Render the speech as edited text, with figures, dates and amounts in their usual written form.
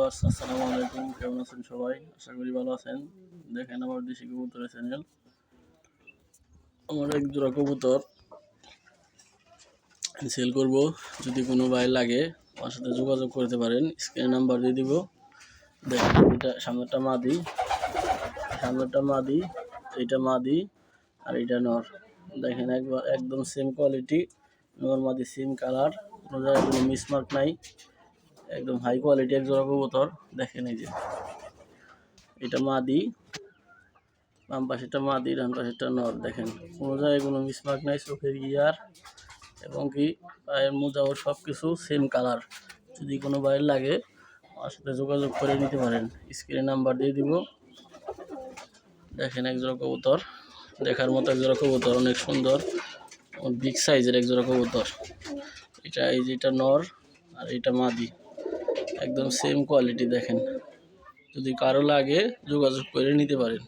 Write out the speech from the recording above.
Viewers, আসসালামু আলাইকুম। কেমন আছেন সবাই? আশা করি ভালো আছেন। দেখেন আমার দেশি কবুতরের চ্যানেল। আমার এক জোড়া কবুতর সেল করব। যদি কোনো ভাই লাগে আমার সাথে যোগাযোগ করতে পারেন। স্ক্রিনে নাম্বার দিয়ে দিব। দেখেন এটা সামনেরটা মাদি, এইটা মাদি আর এটা নর। দেখেন একদম সেম কোয়ালিটি, নর মাদি সেম কালার, কোনো জায়গায় কোনো মিসমার্ক নাই, একদম হাই কোয়ালিটি এক জোড়া কবুতর। দেখেন এই যে এটা মাদি, বাম পাশেরটা মাদি, ডান পাশেরটা নর। দেখেন কোনো জায়গায় কোনো মিসমার্ক নাই, চোখের ইয়ার এবং কি পায়ের মোজাও সব কিছু সেম কালার। যদি কোনো বাইরে লাগে আমার সাথে যোগাযোগ করে নিতে পারেন। স্ক্রিনে নাম্বার দিয়ে দিব। দেখেন এক জোড়া কবুতর, দেখার মতো এক জোড়া কবুতর, অনেক সুন্দর, বিগ সাইজের এক জোড়া কবুতর। এই যেটা নর আর এটা মাদি, একদম সেম কোয়ালিটি। দেখেন যদি কারো লাগে যোগাযোগ করে নিতে পারেন।